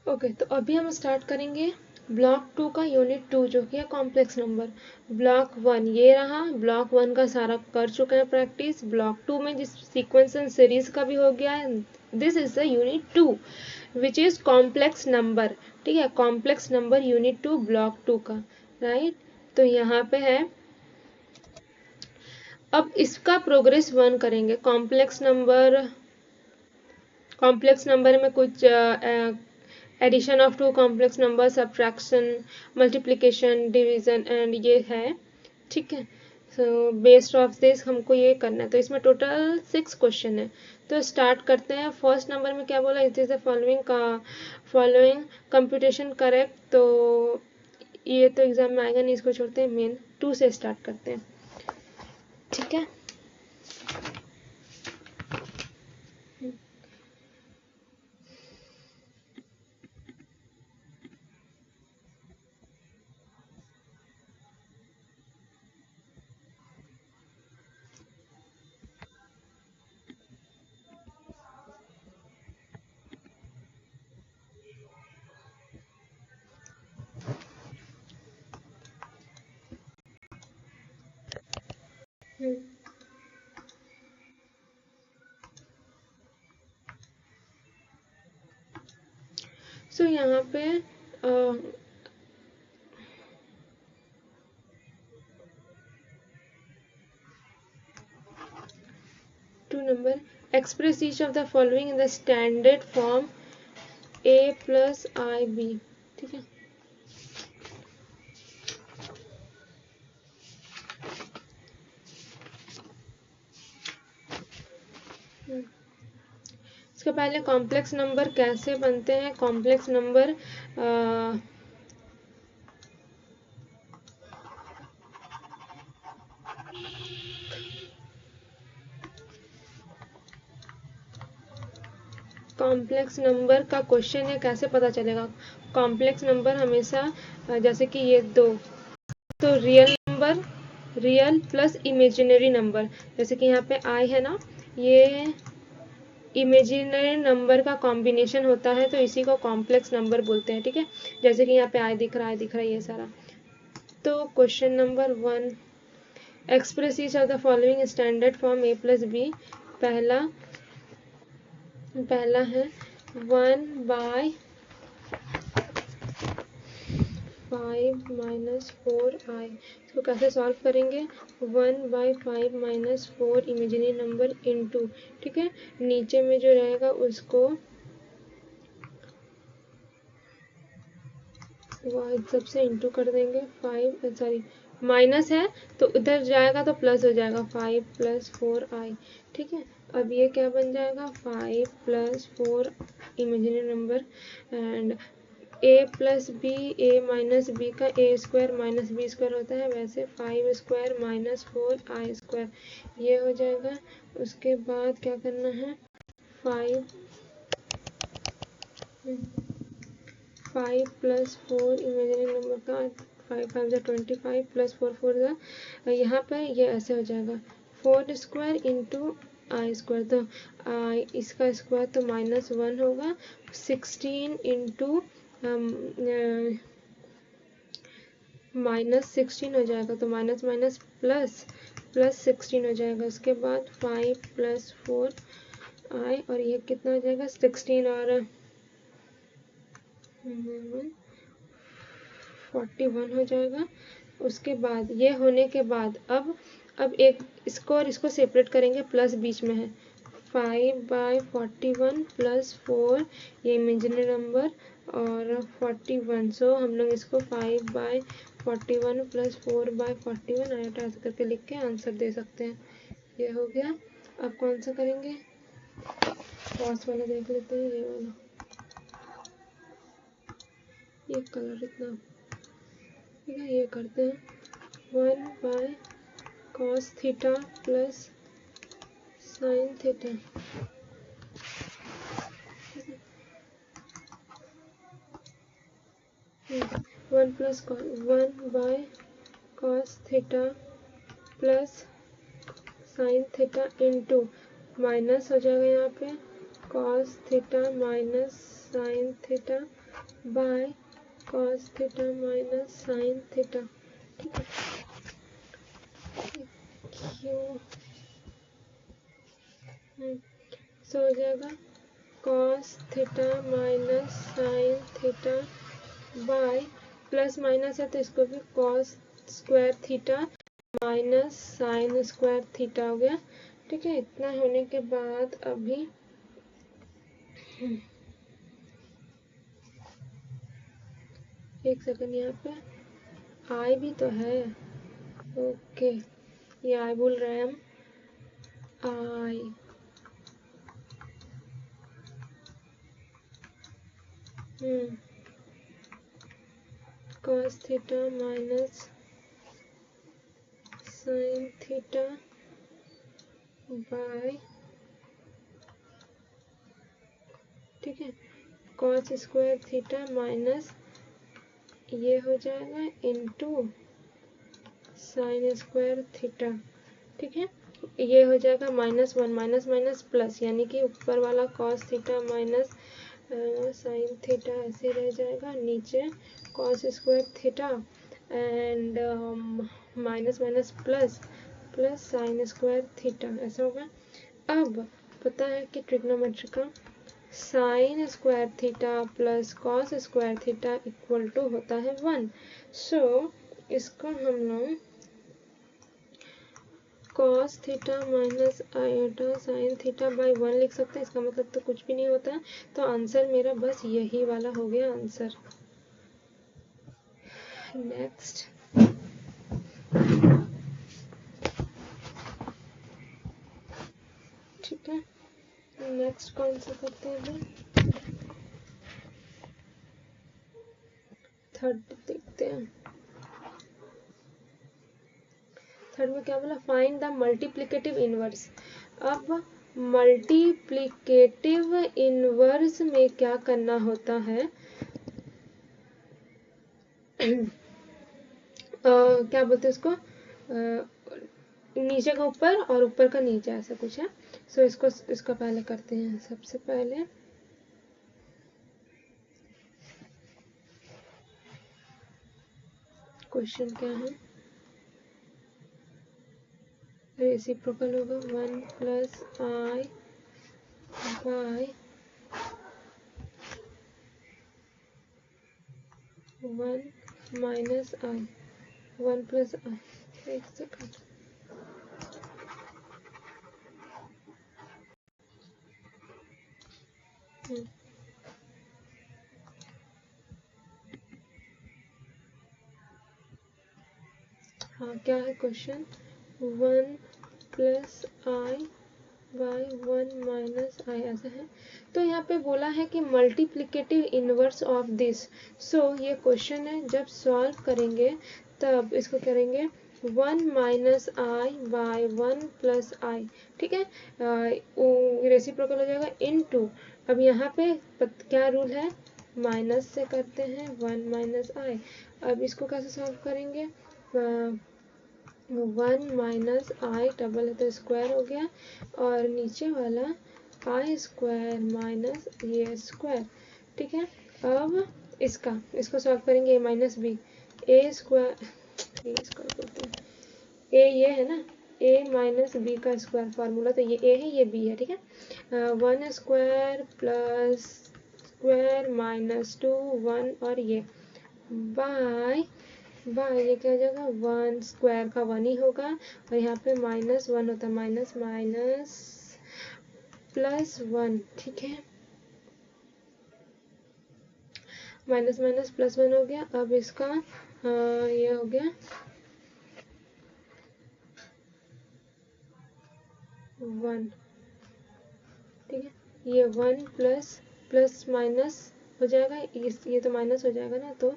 Okay, तो अभी हम स्टार्ट करेंगे ब्लॉक 2 का यूनिट 2 जो कि है कॉम्प्लेक्स नंबर। ब्लॉक 1 ये रहा, ब्लॉक 1 का सारा कर चुके हैं प्रैक्टिस। ब्लॉक 2 में जिस सीक्वेंस एंड सीरीज का भी हो गया है, this is the unit 2 which is complex number. ठीक है, कॉम्प्लेक्स नंबर यूनिट 2 ब्लॉक 2 का, राइट। तो यहाँ पे है, अब इसका प्रोग्रेस 1 करेंगे। कॉम्प्लेक्स नंबर में कुछ addition of two complex number, subtraction, multiplication, division and ये है। ठीक है, सो बेस्ड ऑफ दिस हमको ये करना है। तो इसमें टोटल 6 क्वेश्चन है। तो स्टार्ट करते हैं। फर्स्ट नंबर में क्या बोला, it is the following computation correct. तो ये तो एग्जाम में आएगा नहीं, इसको छोड़ते हैं। मेन 2 से स्टार्ट करते हैं। ठीक है, सो यहाँ पे 2 number, express each of the following in the standard form a plus ib। ठीक है, इसके पहले कॉम्प्लेक्स नंबर कैसे बनते हैं। कॉम्प्लेक्स नंबर कॉम्प्लेक्स नंबर का क्वेश्चन है, कैसे पता चलेगा। कॉम्प्लेक्स नंबर हमेशा जैसे कि ये 2, तो रियल प्लस इमेजिनरी नंबर, जैसे कि यहाँ पे आई है ना, ये इमेजिनरी नंबर का कॉम्बिनेशन होता है, तो इसी को कॉम्प्लेक्स नंबर बोलते हैं। ठीक है, जैसे कि यहाँ पे आई दिख रहा है ये सारा। तो question number 1, express each of the following standard form a plus b. पहला है 1/5 माइनस 4i। इसको कैसे सॉल्व करेंगे, 1/5 माइनस 4 इमेजिनरी नंबर इनटू, ठीक है, नीचे में जो रहेगा उसको सबसे इंटू कर देंगे। 5 सॉरी माइनस है तो उधर जाएगा तो प्लस हो जाएगा, 5 प्लस 4i। ठीक है, अब ये क्या बन जाएगा, 5 plus 4 imaginary number and a plus b, a minus b का a square minus b square होता है, वैसे 5 स्क्वायर माइनस 4i स्क्वायर ये हो जाएगा। उसके बाद क्या करना है, 5 प्लस 4 इमेजिनरी नंबर का 5 5 25 प्लस 4 4 यहाँ पर ये ऐसे हो जाएगा 4 स्क्वायर इंटू आई स्क्वायर। तो आई इसका स्क्वायर तो -1 होगा, 16 इंटू -16 हो जाएगा, तो माइनस माइनस प्लस प्लस 16 हो जाएगा। उसके बाद 5 प्लस 4i और ये कितना हो जाएगा, 16 और 41 हो जाएगा। उसके बाद ये होने के बाद अब एक इसको और इसको सेपरेट करेंगे, प्लस बीच में है, 5/41 प्लस 4 ये इमेजिनरी नंबर और 41, सो हम लोग इसको 5/41 प्लस 4/41 आयोटा ऐसे करके लिख के आंसर दे सकते हैं। ये हो गया। अब कौन सा करेंगे, कॉस वाला देख लेते हैं, ये वाला, ये कलर इतना, ठीक है, ये करते हैं 1/cos theta plus sine theta. 1/cos theta plus sine theta into minus हो जाएगा यहाँ पे cos theta minus sine theta by cos theta minus sine theta. ठीक है, क्यों सो हो जाएगा cos theta minus sine theta by plus minus है तो इसको भी cos square theta minus sign square theta हो गया। ठीक है, इतना होने के बाद अभी एक सेकंड, यहाँ पे आई भी तो है। ओके, ये आई बोल रहे हैं हम, आई cos theta minus sine theta by, ठीक है, cos स्क्वायर थीटा माइनस ये हो जाएगा इनटू साइन स्क्वायर थीटा। ठीक है, ये हो जाएगा minus one minus minus plus, यानी कि ऊपर वाला cos theta minus sine theta ऐसे रह जाएगा, नीचे cos square theta and minus minus plus plus sine square theta, ऐसा होगा। अब पता है कि ट्रिग्नोमेट्री का sine square theta plus cos square theta equal to होता है 1। सो इसको हम लोग cos theta minus iota sine theta by 1 लिख सकते हैं। इसका मतलब तो कुछ भी नहीं होता है, तो आंसर मेरा बस यही वाला हो गया आंसर। नेक्स्ट, ठीक है, नेक्स्ट कौन सा करते हैं? थर्ड देखते हैं। थर्ड में क्या बोला? Find the multiplicative inverse. अब मल्टीप्लिकेटिव इनवर्स में क्या करना होता है? क्या बोलते हैं उसको? नीचे का ऊपर और ऊपर का नीचे, ऐसा कुछ है। सो इसको पहले करते हैं। सबसे पहले क्वेश्चन क्या है? रेसिप्रोकल होगा 1 प्लस आई बाय 1 माइनस आई, 1 प्लस आई। एक सेकंड, हाँ, क्या है क्वेश्चन? 1 प्लस आई बाय 1 माइनस आई, ऐसा है। तो यहाँ पे बोला है कि multiplicative inverse of this. So ये क्वेश्चन है, जब सॉल्व करेंगे तब इसको करेंगे 1 माइनस आई बाय 1 प्लस आई। ठीक है, रेसिप्रोकल हो जाएगा इन टू। अब यहाँ पे क्या रूल है? माइनस से करते हैं 1 माइनस आई। अब इसको कैसे सॉल्व करेंगे? 1 माइनस आई डबल है तो स्क्वायर हो गया, और नीचे वाला आई स्क्वायर माइनस ये स्क्वायर। ठीक है, अब इसको सॉल्व करेंगे। ए माइनस बी, ए स्क्वायर बोलते हैं, ए ये है ना, ए माइनस बी का स्क्वायर फार्मूला, तो ये ए है ये बी है। ठीक है, 1 स्क्वायर प्लस स्क्वायर माइनस 2 1 और ये बाय ये क्या हो जाएगा? 1 स्क्वायर का 1 ही होगा, और यहाँ पे माइनस 1 होता है, माइनस माइनस प्लस 1। ठीक है, माइनस माइनस प्लस 1 हो गया। अब इसका ये हो गया 1। ठीक है, ये 1 प्लस प्लस माइनस हो जाएगा, ये तो माइनस हो जाएगा ना, तो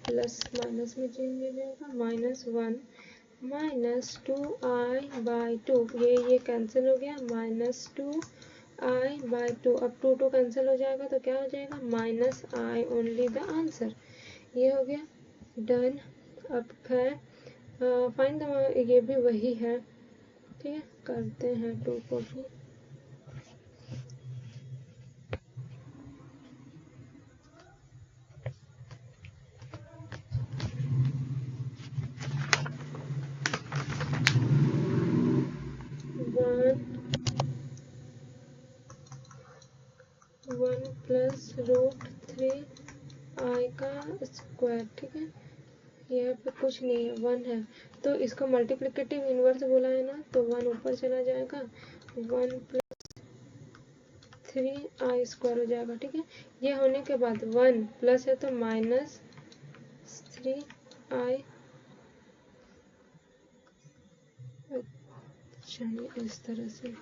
प्लस माइनस में चेंज हो जाएगा, माइनस 1 माइनस 2 आई बाय 2, ये कैंसिल हो गया, माइनस 2 आई बाय 2। अब 2 कैंसिल हो जाएगा तो क्या हो जाएगा? Minus I only the answer. ये हो गया डन। अब है फाइंड द, ये भी वही है। ठीक है, करते हैं 2 को भी। का स्क्वायर, ठीक है। यहाँ पे कुछ नहीं है, 1 है, तो इसका मल्टीप्लिकेटिव इनवर्स बोला है ना, तो 1 ऊपर चला जाएगा, 1 + 3i² हो जाएगा, ठीक है। ये होने के बाद 1 प्लस है तो -3i, अच्छा इस तरह से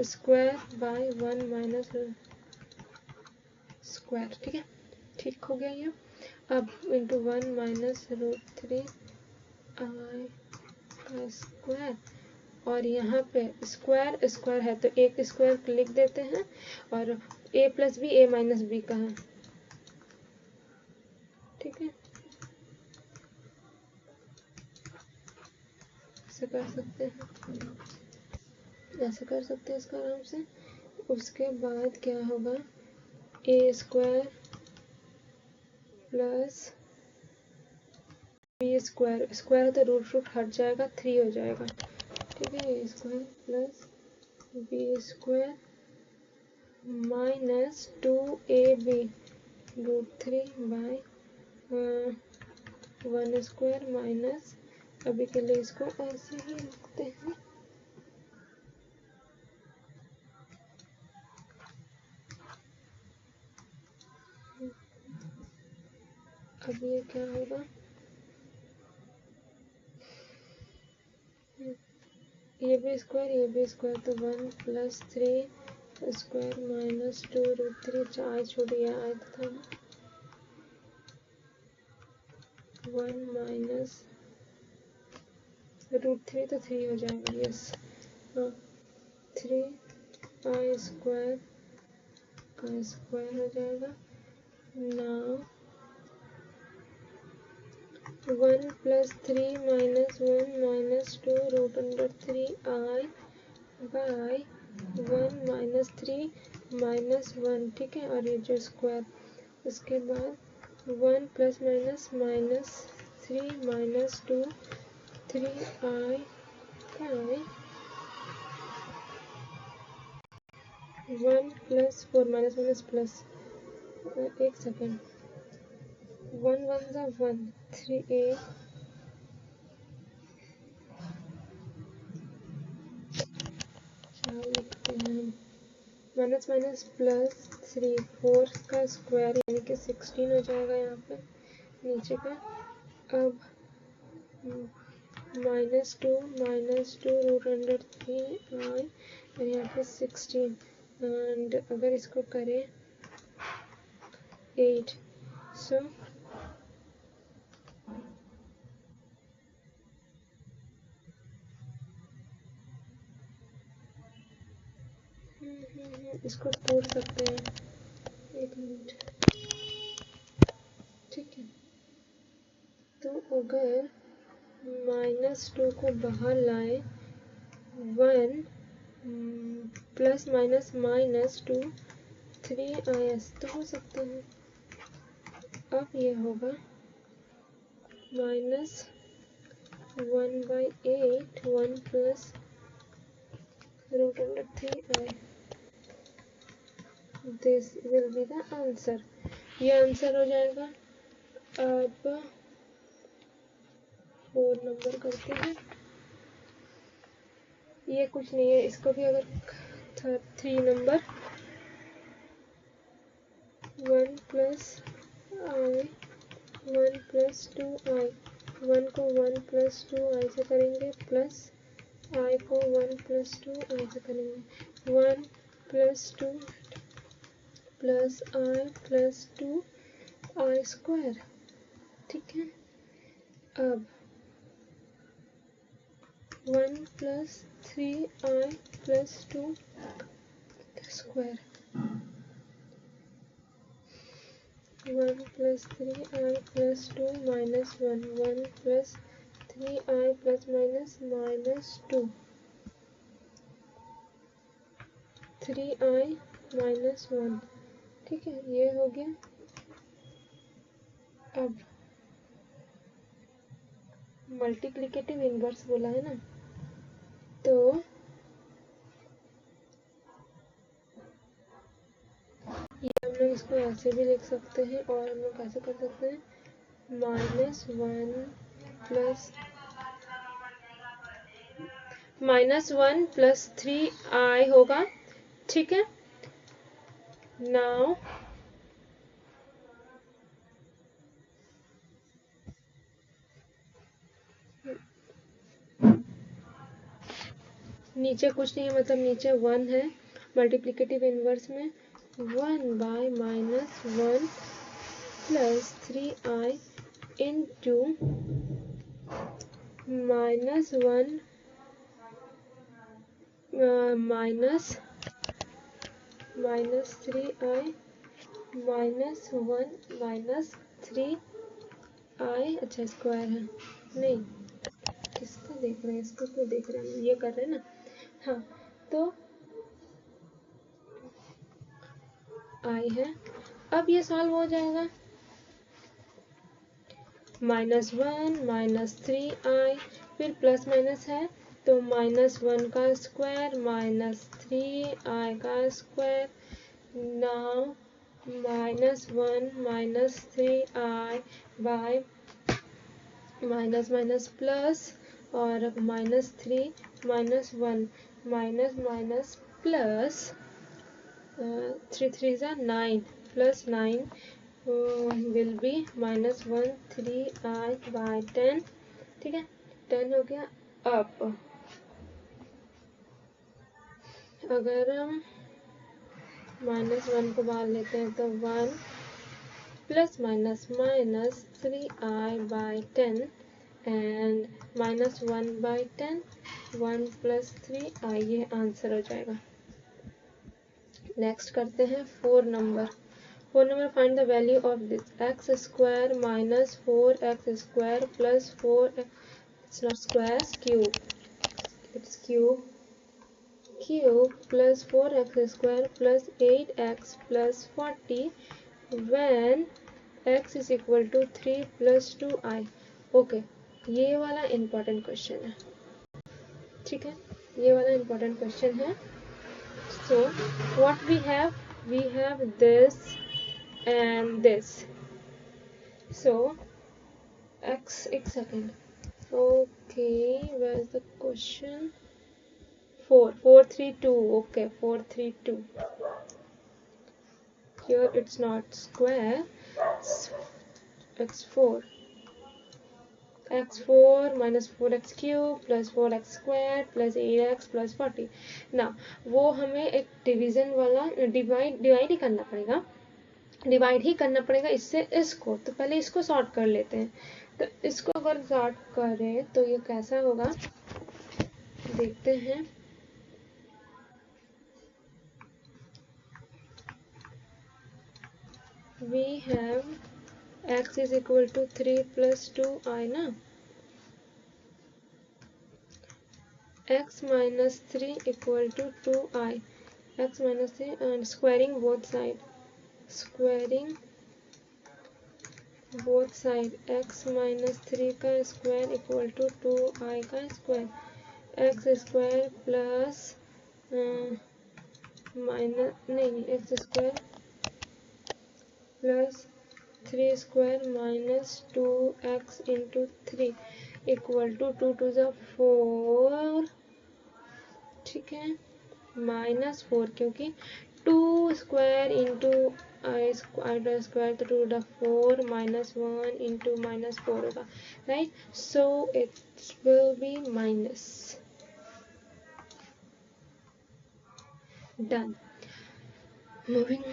स्क्वायर बाय 1 माइनस स्क्वायर, ठीक है, ठीक हो गया ये। अब इंटू 1 माइनस √3i का स्क्वायर, और यहाँ पे स्क्वायर स्क्वायर है तो एक स्क्वायर लिख देते हैं, और a + b a - b का है, ठीक है। ऐसे कर सकते हैं, ऐसे कर सकते हैं इसका आराम से। उसके बाद क्या होगा, a² + b², स्क्वायर है तो रूट हट जाएगा, 3 हो जाएगा, ठीक है। a² + b² minus 2ab √3/1² minus, अभी के लिए इसको ऐसे ही लिखते हैं, अब ये क्या होगा, ये भी स्क्वायर तो 1 + 3² माइनस 2√3, आई छोड़ दिया, आया था 1 माइनस √3 तो 3 हो जाएगा, यस, हाँ 3i² का स्क्वायर हो जाएगा। नाउ 1 + 3 - 1 - 2 √3i बाय 1 - 3 - 1, ठीक है। और ये जो स्क्वायर, उसके बाद 1 + -3 - 2 3i बाय 1 + 4 माइनस प्लस, एक सेकेंड, 1 1 ज़ा 1, 3a लिखते हैं, माइनस माइनस प्लस 3, 4 का स्क्वायर यानी कि 16 हो जाएगा यहाँ पे नीचे का। अब -2 √3i और यहाँ पे 16, एंड अगर इसको करें 8, सो इसको तोड़ सकते हैं, एक मिनट, ठीक है। तो अगर -2 को बाहर लाए, 1 + -2 3is तो हो सकता है। अब ये होगा -1/8 1 + √3i, this will be the answer, ये आंसर हो जाएगा। अब 4 नंबर करते हैं, ये कुछ नहीं है, इसको भी अगर 3 नंबर 1 + i 1 + 2i, 1 को 1 + 2i से करेंगे, प्लस i को 1 + 2i से करेंगे, 1 + 2 + i + 2i², ठीक है। अब 1 + 3i + 2 square, 1 + 3i + 2 - 1 1 + 3i + -2 3i - 1, ठीक है, ये हो गया। अब मल्टीप्लिकेटिव इनवर्स बोला है ना, तो ये हम लोग इसको ऐसे भी लिख सकते हैं, और हम लोग कैसे कर सकते हैं, -1 प्लस -1 + 3i होगा, ठीक है। नाउ नीचे कुछ नहीं है, मतलब नीचे 1 है, मल्टीप्लिकेटिव इनवर्स में 1/-1 + 3i into -1 minus -3i -1 -3i, अच्छा स्क्वायर है, नहीं किसको देख रहे हैं, इसको क्यों देख रहे हैं, ये कर रहे हैं ना, हाँ तो i है। अब ये सॉल्व हो जाएगा, -1 -3i, फिर प्लस माइनस है तो -1 का स्क्वायर -3i का square, now -1 -3i bye minus plus, और -3 -1 minus plus 3 3 9 plus 9 will be -1 3i by 10, ठीक है, 10 हो गया। अब अगर हम -1 को बाहर लेते हैं तो 1 ± -3i by 10 एंड -1/10, 1 + 3i, ये आंसर हो जाएगा। नेक्स्ट करते हैं 4 number. 4 number, find the value of this x² - 4x² + 4x, it's not squares, cube, it's cube plus 4x² plus 8x plus 40 when x is equal to 3 plus 2i। Okay, ये वाला important question है, ठीक है, ये वाला important question है। So what we have this and this, so x, एक second, okay, where's the question, 4 3 2, okay, 4 3 2, here it's not square, it's 4, x4 minus 4x cube plus 4x square plus 8x plus 40। ना वो हमें एक division वाला divide ही करना पड़ेगा, इससे इसको, तो पहले इसको सॉर्ट कर लेते हैं। तो इसको अगर सॉर्ट करें तो ये कैसा होगा, देखते हैं। we have x is equal to 3 plus 2i ना, x minus 3 equal to 2i, x minus 3 and squaring both side, x minus 3 का स्क्वायर इक्वल टू 2i का square, x square plus minus नहीं x square plus 3 square minus 2x into 3 equal to 2 2 ज़ा 4, ठीक है, -4, क्योंकि 2 square into आई square तो 2 4 -1 into -4 होगा, right, so it will be minus, done. Moving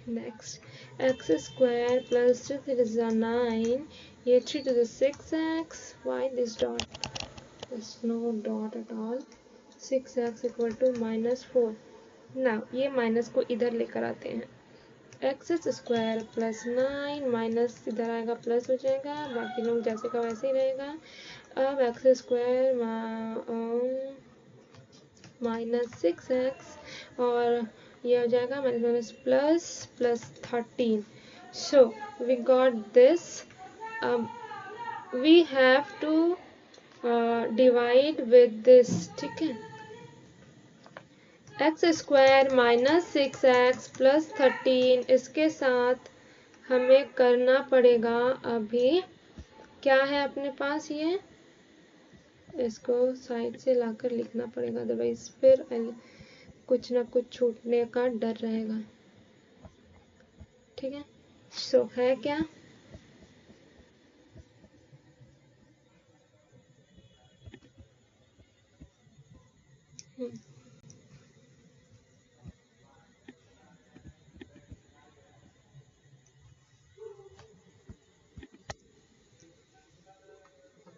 next, x square plus 3 is 9, ये 3 to the 6x, why this dot, there's no dot at all, 6x equal to -4। ना ये minus को इधर लेकर आते हैं, एक्स स्क्वायर प्लस 9 माइनस इधर आएगा प्लस हो जाएगा, बाकी लोग जैसे का वैसे ही रहेगा। अब एक्स स्क्वायर -6x और ये हो जाएगा minus plus 13, so we got this. We have to divide with this, ठीक है, x square minus 6x plus 13, इसके साथ हमें करना पड़ेगा अभी क्या है अपने पास, ये इसको साइड से लाकर लिखना पड़ेगा, अदरवाइज फिर कुछ ना कुछ छूटने का डर रहेगा। ठीक है, सो है क्या,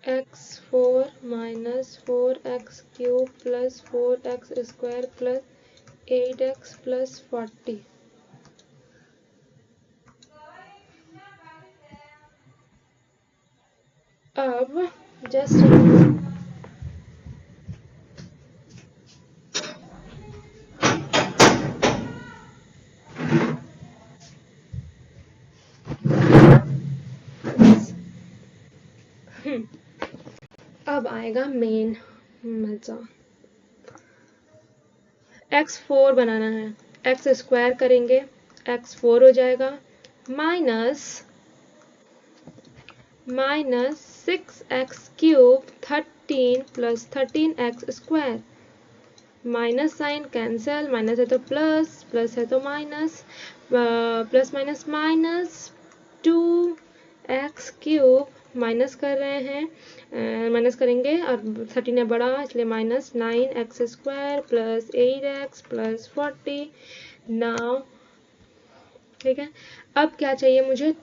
x4 minus 4x cube plus 4x square plus 8x plus 40। अब जस्ट अब आएगा मेन मजा। x4 बनाना है, x स्क्वायर करेंगे, x4 हो जाएगा माइनस 6x cube 13 plus 13x square, minus sign cancel, minus है तो प्लस, प्लस है तो minus, plus minus minus 2x cube, minus कर रहे हैं, माइनस करेंगे और 13 है बड़ा इसलिए minus 9x square plus 8x plus 40। Now ठीक है, अब क्या चाहिए मुझे,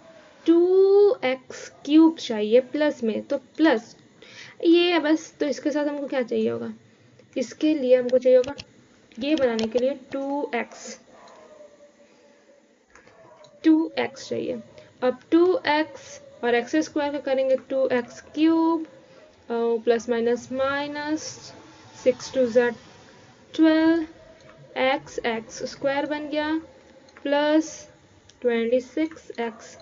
2x क्यूब चाहिए प्लस में, तो प्लस ये है बस, तो इसके साथ हमको क्या चाहिए होगा, इसके लिए हमको चाहिए होगा ये बनाने के लिए 2x चाहिए। अब 2x और एक्स स्क्वायर का करेंगे 2x cube plus minus minus 6 2 ज़ा 12, x स्क्वायर बन गया plus 26x।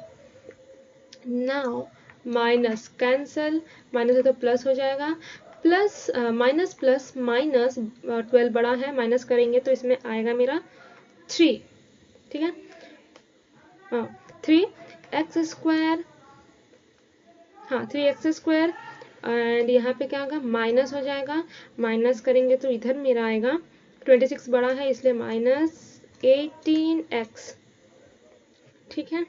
Now minus cancel, minus है तो प्लस हो जाएगा, प्लस माइनस प्लस माइनस 12 बड़ा है, माइनस करेंगे तो इसमें आएगा मेरा 3। ठीक है, 3x स्क्वायर, हाँ 3x स्क्वायर एंड यहाँ पे क्या होगा माइनस हो जाएगा, माइनस करेंगे तो इधर मेरा आएगा 26 बड़ा है इसलिए माइनस 18x। ठीक है,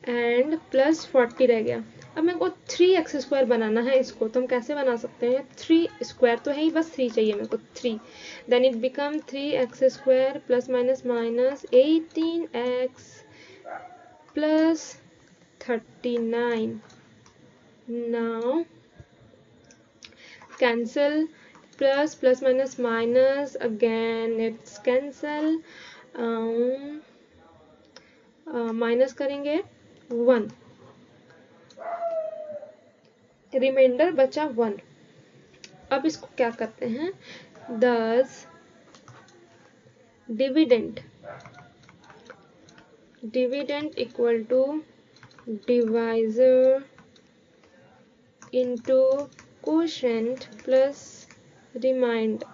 एंड प्लस 40 रह गया। अब मेरे को 3x स्क्वायर बनाना है इसको, तो हम कैसे बना सकते हैं, 3 स्क्वायर तो है ही, बस 3 चाहिए मेरे को 3, then it become 3x square plus minus minus 18x plus 39। Now cancel, plus plus minus minus again it's cancel, minus करेंगे 1, रिमाइंडर बचा 1। अब इसको क्या करते हैं, 10 dividend equal to divisor into quotient plus remainder,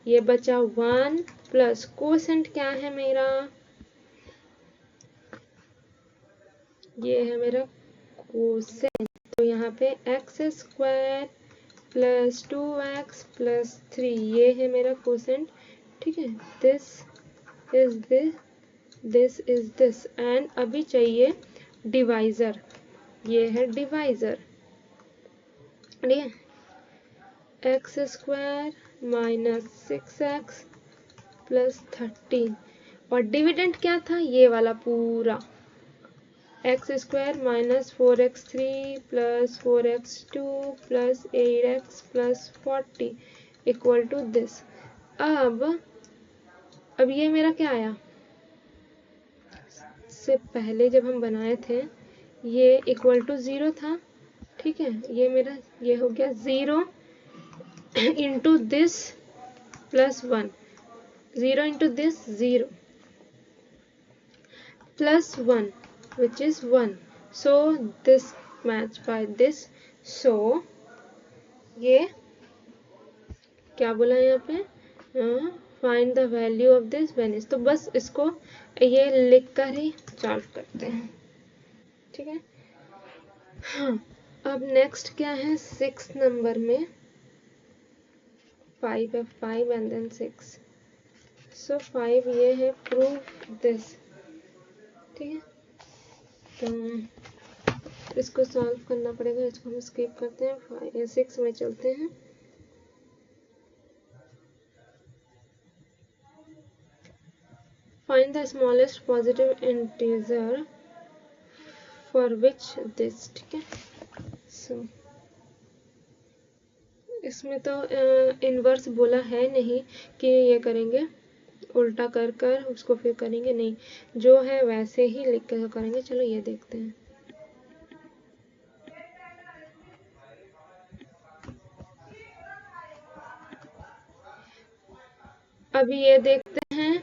ये बचा 1 प्लस कोशेंट क्या है मेरा, ये है मेरा कोसेंट, तो यहाँ पे x square plus 2x plus 3, ये है मेरा कोसेंट। ठीक है, दिस इज दिस एंड अभी चाहिए डिवाइजर, ये है डिवाइजर। ठीक है, x square minus 6x plus 13 और डिविडेंड क्या था, ये वाला पूरा x square minus 4x3 plus 4x2 plus 8x plus 40 equal to this. अब ये मेरा क्या आया, से पहले जब हम बनाए थे ये इक्वल टू 0 था। ठीक है, ये मेरा ये हो गया 0 into this plus 1, 0 into this 0 plus 1 which is 1, so this match by this. So ये क्या बोला है यहाँ पे, find the value of this when is, तो बस इसको ये लिख कर ही सॉल्व करते हैं, ठीक है। हाँ, अब नेक्स्ट क्या है 6 नंबर में 5 है, 5 एंड देन 6। सो 5 ये है प्रूव दिस, ठीक है। तो इसको सॉल्व करना पड़ेगा, इसको हम स्किप करते हैं, 6 में चलते हैं। Find the smallest positive integer for which this, ठीक है। सो इसमें तो इनवर्स बोला है नहीं कि ये करेंगे उल्टा कर कर उसको फिर करेंगे, नहीं, जो है वैसे ही लिख कर करेंगे। चलो ये देखते हैं। अभी ये देखते हैं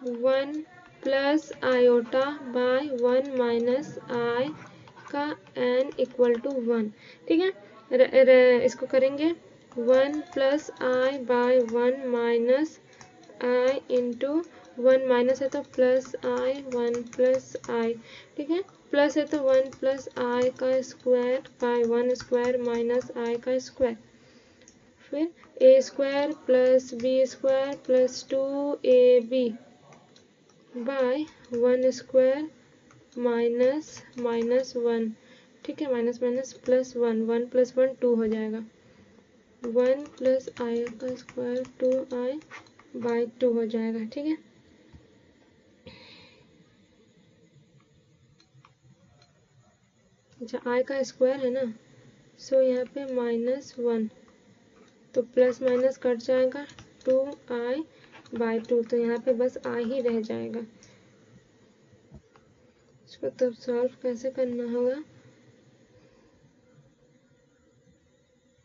1 plus iota bye 1 minus i का n इक्वल टू 1, ठीक है। इसको करेंगे 1 प्लस आई बाय 1 माइनस आई इंटू 1 माइनस है तो प्लस आई 1 प्लस आई, ठीक है। प्लस है तो 1 प्लस आई का square by 1 square minus i का स्क्वायर, फिर a square plus b square plus 2ab by 1 square minus minus 1, ठीक है। माइनस माइनस प्लस 1, 1 प्लस 1 2 हो जाएगा। 1 प्लस आई का स्क्वायर 2i बाय 2 हो जाएगा, ठीक है। अच्छा आई का स्क्वायर है ना, सो यहाँ पे -1 तो प्लस माइनस कट जाएगा 2i बाय 2, तो यहाँ पे बस i ही रह जाएगा। इसको तब सॉल्व कैसे करना होगा,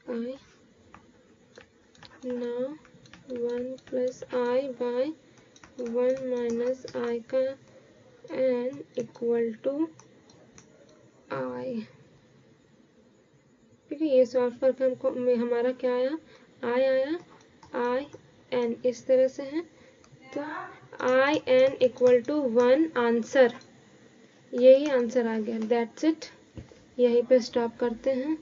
i now 1 plus i by 1 minus i का n इक्वल टू i, ठीक है। ये सॉल्व करके हमको हमारा क्या आया, i आया, i n इस तरह से है, तो i n equal to 1 answer, यही आंसर आ गया। दैट्स इट, यहीं पे स्टॉप करते हैं।